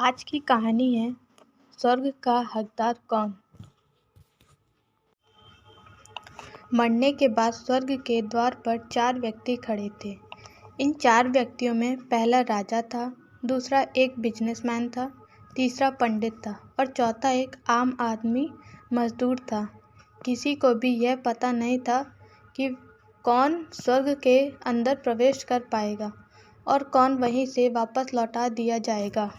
आज की कहानी है स्वर्ग का हकदार कौन। मरने के बाद स्वर्ग के द्वार पर 4 व्यक्ति खड़े थे। इन 4 व्यक्तियों में पहला राजा था, दूसरा एक बिजनेसमैन था, तीसरा पंडित था और चौथा एक आम आदमी मजदूर था। किसी को भी यह पता नहीं था कि कौन स्वर्ग के अंदर प्रवेश कर पाएगा और कौन वहीं से वापस लौटा दिया जाएगा।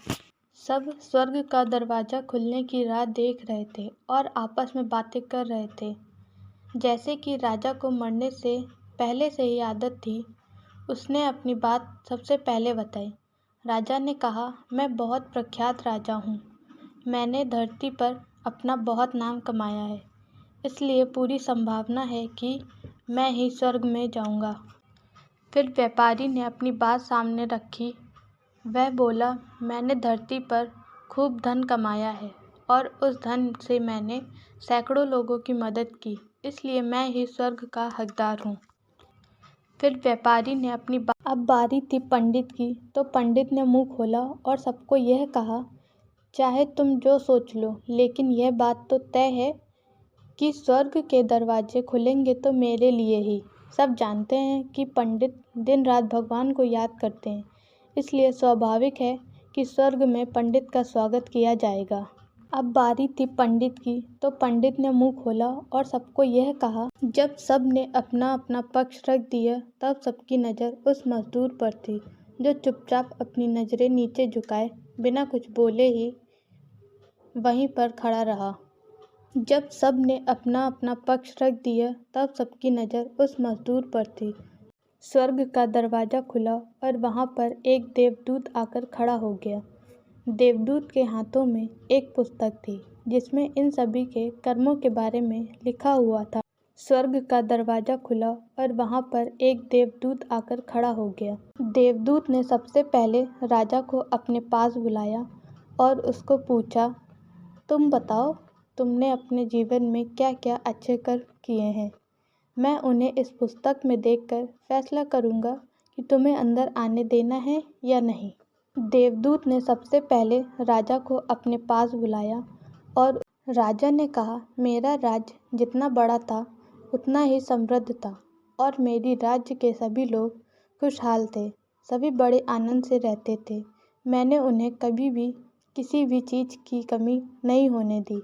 सब स्वर्ग का दरवाज़ा खुलने की राह देख रहे थे और आपस में बातें कर रहे थे। जैसे कि राजा को मरने से पहले से ही आदत थी, उसने अपनी बात सबसे पहले बताई। राजा ने कहा, मैं बहुत प्रख्यात राजा हूँ। मैंने धरती पर अपना बहुत नाम कमाया है, इसलिए पूरी संभावना है कि मैं ही स्वर्ग में जाऊँगा। फिर व्यापारी ने अपनी बात सामने रखी। वह बोला, मैंने धरती पर खूब धन कमाया है और उस धन से मैंने सैकड़ों लोगों की मदद की, इसलिए मैं ही स्वर्ग का हकदार हूँ। फिर व्यापारी ने अपनी बात अब बारी थी पंडित की, तो पंडित ने मुंह खोला और सबको यह कहा, चाहे तुम जो सोच लो, लेकिन यह बात तो तय है कि स्वर्ग के दरवाजे खुलेंगे तो मेरे लिए ही। सब जानते हैं कि पंडित दिन रात भगवान को याद करते हैं, इसलिए स्वाभाविक है कि स्वर्ग में पंडित का स्वागत किया जाएगा। अब बारी थी पंडित की, तो पंडित ने मुंह खोला और सबको यह कहा। जब सब ने अपना अपना पक्ष रख दिया, तब सबकी नज़र उस मजदूर पर थी जो चुपचाप अपनी नज़रें नीचे झुकाए बिना कुछ बोले ही वहीं पर खड़ा रहा। जब सब ने अपना अपना पक्ष रख दिया, तब सबकी नज़र उस मजदूर पर थी। स्वर्ग का दरवाज़ा खुला और वहाँ पर एक देवदूत आकर खड़ा हो गया। देवदूत के हाथों में एक पुस्तक थी जिसमें इन सभी के कर्मों के बारे में लिखा हुआ था। स्वर्ग का दरवाज़ा खुला और वहाँ पर एक देवदूत आकर खड़ा हो गया। देवदूत ने सबसे पहले राजा को अपने पास बुलाया और उसको पूछा, तुम बताओ, तुमने अपने जीवन में क्या क्या अच्छे कर्म किए हैं। मैं उन्हें इस पुस्तक में देखकर फैसला करूंगा कि तुम्हें अंदर आने देना है या नहीं। देवदूत ने सबसे पहले राजा को अपने पास बुलाया और राजा ने कहा, मेरा राज्य जितना बड़ा था उतना ही समृद्ध था और मेरी राज्य के सभी लोग खुशहाल थे। सभी बड़े आनंद से रहते थे। मैंने उन्हें कभी भी किसी भी चीज़ की कमी नहीं होने दी।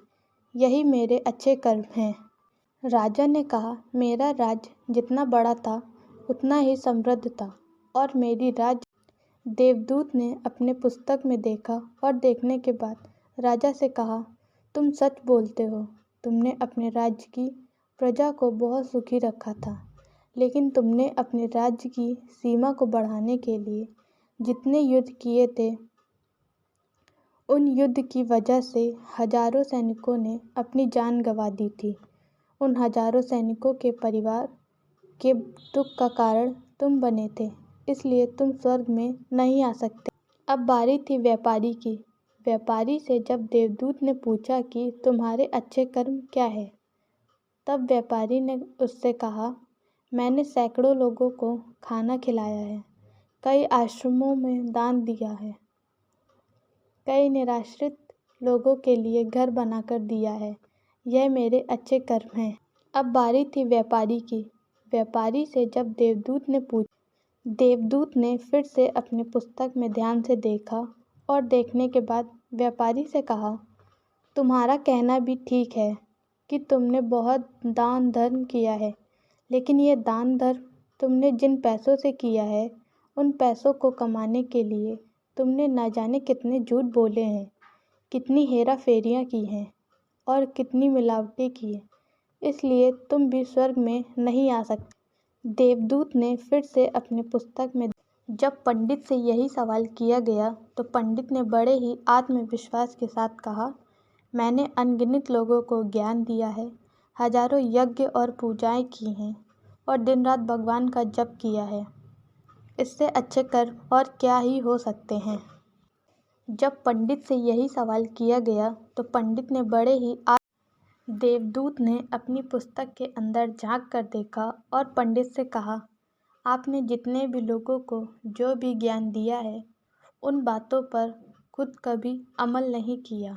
यही मेरे अच्छे कर्म हैं। राजा ने कहा, मेरा राज्य जितना बड़ा था उतना ही समृद्ध था और मेरी राज्य। देवदूत ने अपने पुस्तक में देखा और देखने के बाद राजा से कहा, तुम सच बोलते हो। तुमने अपने राज्य की प्रजा को बहुत सुखी रखा था, लेकिन तुमने अपने राज्य की सीमा को बढ़ाने के लिए जितने युद्ध किए थे, उन युद्ध की वजह से हजारों सैनिकों ने अपनी जान गंवा दी थी। उन हजारों सैनिकों के परिवार के दुख का कारण तुम बने थे, इसलिए तुम स्वर्ग में नहीं आ सकते। अब बारी थी व्यापारी की। व्यापारी से जब देवदूत ने पूछा कि तुम्हारे अच्छे कर्म क्या है, तब व्यापारी ने उससे कहा, मैंने सैकड़ों लोगों को खाना खिलाया है, कई आश्रमों में दान दिया है, कई निराश्रित लोगों के लिए घर बनाकर दिया है। यह मेरे अच्छे कर्म हैं। अब बारी थी व्यापारी की। व्यापारी से जब देवदूत ने पूछा, देवदूत ने फिर से अपनी पुस्तक में ध्यान से देखा और देखने के बाद व्यापारी से कहा, तुम्हारा कहना भी ठीक है कि तुमने बहुत दान धर्म किया है, लेकिन ये दान धर्म तुमने जिन पैसों से किया है, उन पैसों को कमाने के लिए तुमने न जाने कितने झूठ बोले हैं, कितनी हेरा फेरियाँ की हैं और कितनी मिलावटें की हैं, इसलिए तुम भी स्वर्ग में नहीं आ सकते। देवदूत ने फिर से अपनी पुस्तक में जब पंडित से यही सवाल किया गया, तो पंडित ने बड़े ही आत्मविश्वास के साथ कहा, मैंने अनगिनत लोगों को ज्ञान दिया है, हजारों यज्ञ और पूजाएं की हैं और दिन रात भगवान का जप किया है। इससे अच्छे कर्म और क्या ही हो सकते हैं। जब पंडित से यही सवाल किया गया, तो पंडित ने बड़े ही देवदूत ने अपनी पुस्तक के अंदर झांक कर देखा और पंडित से कहा, आपने जितने भी लोगों को जो भी ज्ञान दिया है, उन बातों पर खुद कभी अमल नहीं किया।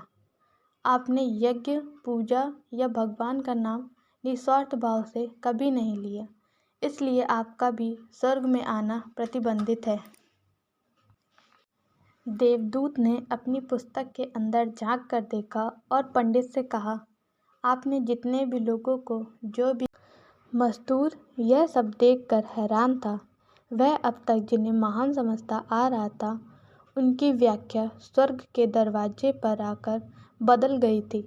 आपने यज्ञ, पूजा या भगवान का नाम निस्वार्थ भाव से कभी नहीं लिया, इसलिए आपका भी स्वर्ग में आना प्रतिबंधित है। देवदूत ने अपनी पुस्तक के अंदर झांक कर देखा और पंडित से कहा, आपने जितने भी लोगों को जो भी मजदूर यह सब देखकर हैरान था, वह अब तक जिन्हें महान समझता आ रहा था, उनकी व्याख्या स्वर्ग के दरवाजे पर आकर बदल गई थी।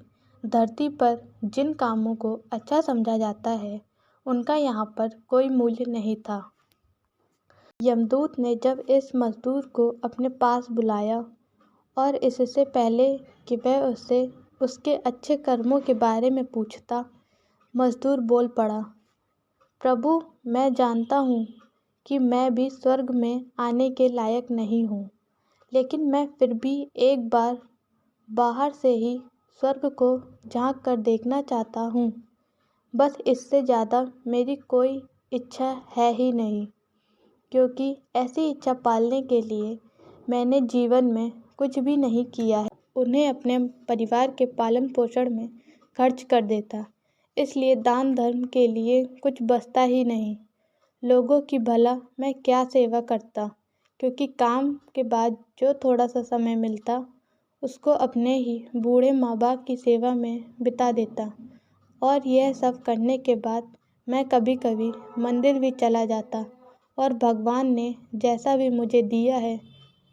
धरती पर जिन कामों को अच्छा समझा जाता है, उनका यहाँ पर कोई मूल्य नहीं था। यमदूत ने जब इस मजदूर को अपने पास बुलाया और इससे पहले कि वह उससे उसके अच्छे कर्मों के बारे में पूछता, मजदूर बोल पड़ा, प्रभु, मैं जानता हूँ कि मैं भी स्वर्ग में आने के लायक नहीं हूँ, लेकिन मैं फिर भी एक बार बाहर से ही स्वर्ग को झांक कर देखना चाहता हूँ। बस इससे ज़्यादा मेरी कोई इच्छा है ही नहीं, क्योंकि ऐसी इच्छा पालने के लिए मैंने जीवन में कुछ भी नहीं किया है। उन्हें अपने परिवार के पालन पोषण में खर्च कर देता, इसलिए दान धर्म के लिए कुछ बचता ही नहीं। लोगों की भला मैं क्या सेवा करता, क्योंकि काम के बाद जो थोड़ा सा समय मिलता उसको अपने ही बूढ़े माँ बाप की सेवा में बिता देता। और यह सब करने के बाद मैं कभी कभी मंदिर भी चला जाता और भगवान ने जैसा भी मुझे दिया है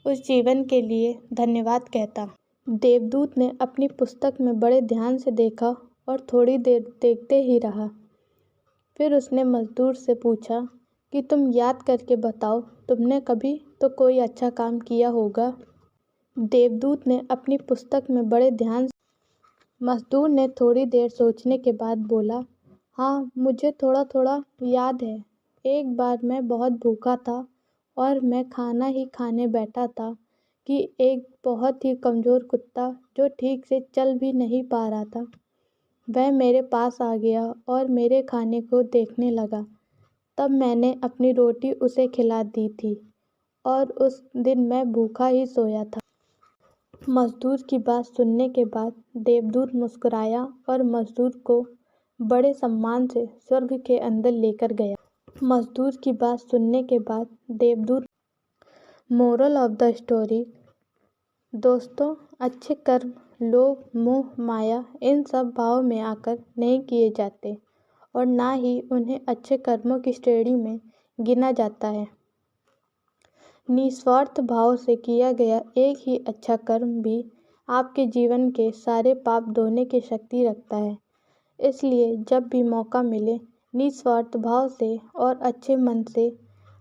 उस जीवन के लिए धन्यवाद कहता। देवदूत ने अपनी पुस्तक में बड़े ध्यान से देखा और थोड़ी देर देखते ही रहा। फिर उसने मजदूर से पूछा कि तुम याद करके बताओ, तुमने कभी तो कोई अच्छा काम किया होगा। देवदूत ने अपनी पुस्तक में बड़े ध्यान से मजदूर ने थोड़ी देर सोचने के बाद बोला, हाँ, मुझे थोड़ा थोड़ा याद है। एक बार मैं बहुत भूखा था और मैं खाना ही खाने बैठा था कि एक बहुत ही कमज़ोर कुत्ता जो ठीक से चल भी नहीं पा रहा था, वह मेरे पास आ गया और मेरे खाने को देखने लगा। तब मैंने अपनी रोटी उसे खिला दी थी और उस दिन मैं भूखा ही सोया था। मजदूर की बात सुनने के बाद देवदूत मुस्कुराया और मजदूर को बड़े सम्मान से स्वर्ग के अंदर लेकर गया। मजदूर की बात सुनने के बाद देवदूत मोरल ऑफ द स्टोरी, दोस्तों, अच्छे कर्म लोभ, मोह, माया इन सब भाव में आकर नहीं किए जाते और ना ही उन्हें अच्छे कर्मों की श्रेणी में गिना जाता है। निस्वार्थ भाव से किया गया एक ही अच्छा कर्म भी आपके जीवन के सारे पाप धोने की शक्ति रखता है। इसलिए जब भी मौका मिले निस्वार्थ भाव से और अच्छे मन से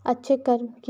अच्छे कर्म किया।